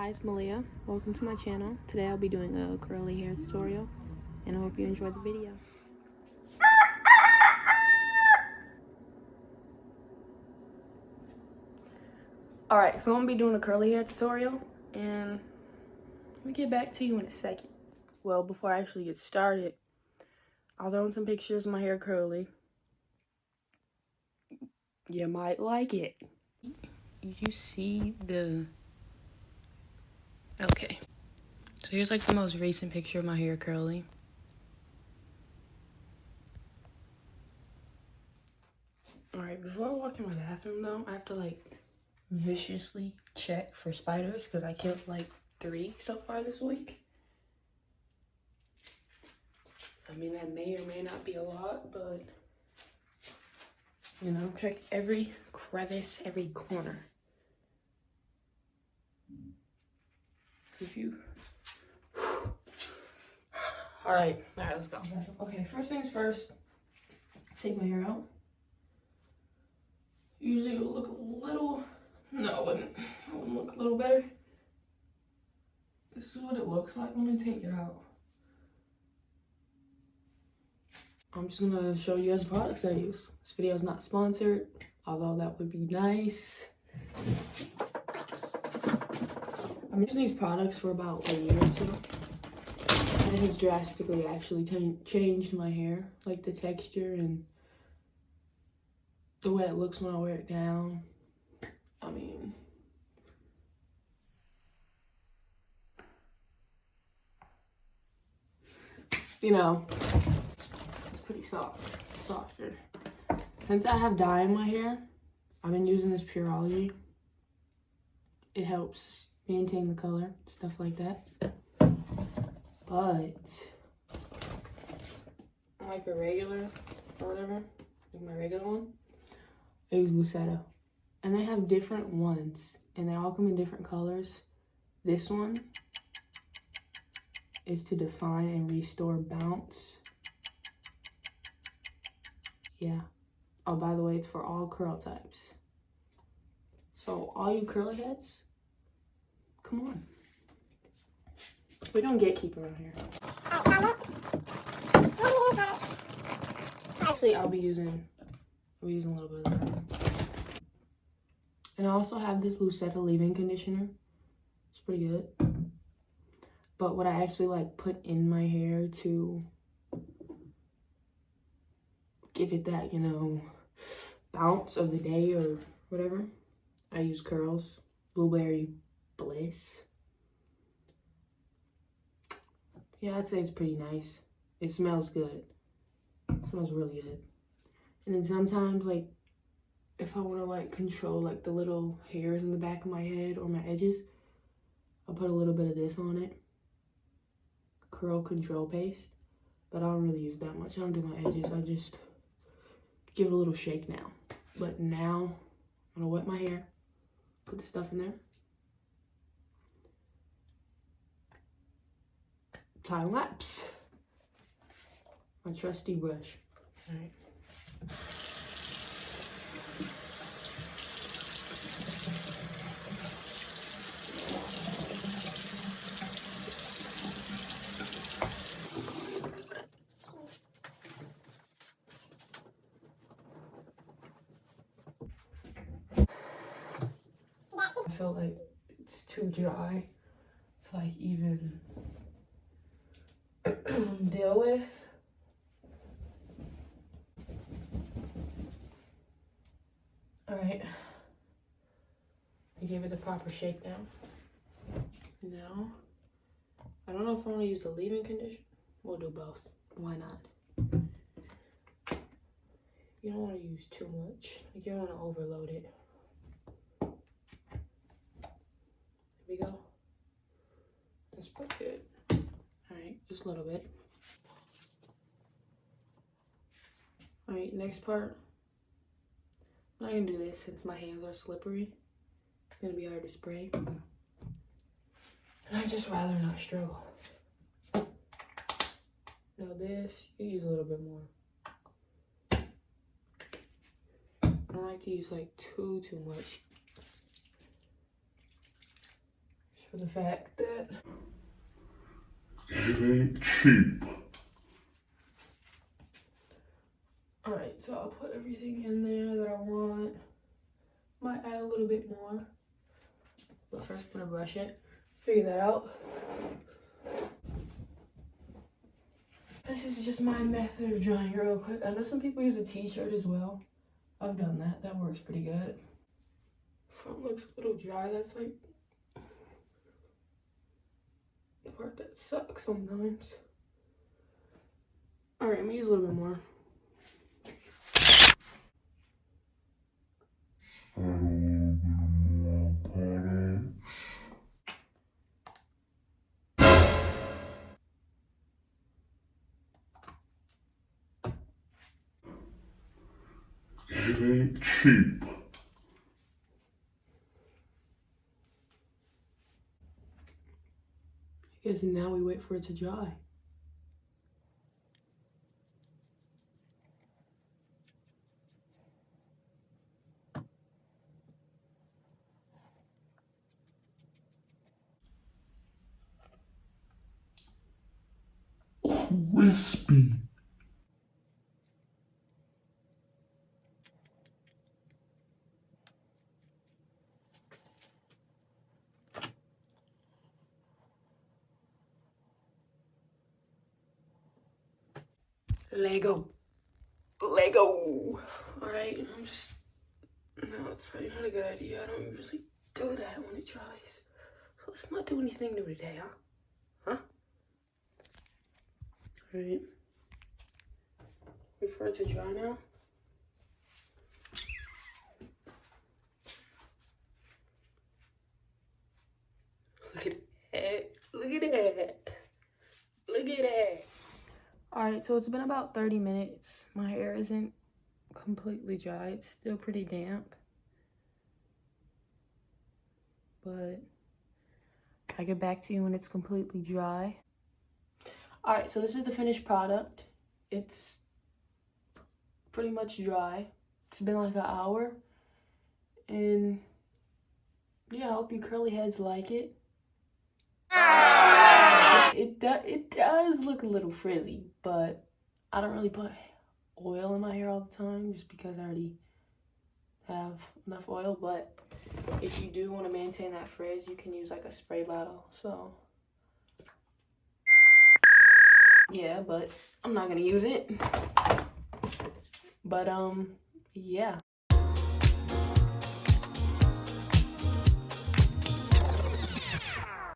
Hi, it's Malia. Welcome to my channel. Today I'll be doing a curly hair tutorial, and I hope you enjoy the video. Alright, so I'm going to be doing a curly hair tutorial, and let me get back to you in a second. Well, before I actually get started, I'll throw in some pictures of my hair curly. You might like it. You see the... Okay. So here's like the most recent picture of my hair curly. Alright, before I walk in my bathroom though, I have to like viciously check for spiders because I killed like 3 so far this week. I mean, that may or may not be a lot, but you know, check every crevice, every corner. If you... Alright, let's go. Okay, first things first, take my hair out. Usually it would look a little, no, it wouldn't look a little better. This is what it looks like when I take it out. I'm just gonna show you guys the products that I use. This video is not sponsored, although that would be nice. I'm using these products for about a year or so, and it has drastically actually changed my hair, like the texture and the way it looks when I wear it down. I mean, you know, it's pretty softer. Since I have dye in my hair, I've been using this Pureology. It helps maintain the color, stuff like that. But like a regular or whatever, like my regular one, I use Lucetta. And they have different ones, and they all come in different colors. This one is to define and restore bounce. Yeah. Oh, by the way, it's for all curl types. So all you curly heads, come on. We don't gatekeep around here. Actually, I'll be using a little bit of that. And I also have this Lucetta leave-in conditioner. It's pretty good. But what I actually like put in my hair to give it that, you know, bounce of the day or whatever, I use Curls Blueberry Bliss. Yeah, I'd say it's pretty nice. It smells good. It smells really good. And then sometimes, like, if I want to like control like the little hairs in the back of my head or my edges, I'll put a little bit of this on it. Curl Control Paste. But I don't really use that much. I don't do my edges. I just give it a little shake now. But now I'm gonna wet my hair, put the stuff in there, time lapse. My trusty brush. All right. I feel like it's too dry to like even deal with. All right, I gave it the proper shake now. Now, I don't know if I want to use the leave-in conditioner. We'll do both. Why not? You don't want to use too much. Like, you don't want to overload it. There we go. That's pretty good. All right, just a little bit. All right, next part. I'm not gonna do this since my hands are slippery. It's gonna be hard to spray. And I just rather not struggle. Now this, you use a little bit more. I don't like to use like too much. Just for the fact that it ain't cheap. Alright, so I'll put everything in there that I want. Might add a little bit more. But first I'm gonna brush it. Figure that out. This is just my method of drying it real quick. I know some people use a t-shirt as well. I've done that. That works pretty good. Front looks a little dry. That's like the part that sucks sometimes. Alright, I'm gonna use a little bit more. Add a little bit more product. It ain't cheap. I guess now we wait for it to dry. Crispy. Lego. Alright, no, it's probably not a good idea. I don't usually do that when it dries. So let's not do anything new today, huh? Alright. Wait for it to dry now. Look at that. Look at that. Look at that. Alright, so it's been about 30 minutes. My hair isn't completely dry. It's still pretty damp. But I'll get back to you when it's completely dry. Alright, so this is the finished product. It's pretty much dry. It's been like an hour. And yeah, I hope you curly heads like it. It does look a little frizzy, but I don't really put oil in my hair all the time just because I already have enough oil. But if you do want to maintain that frizz, you can use like a spray bottle. So yeah, but I'm not gonna use it. But yeah,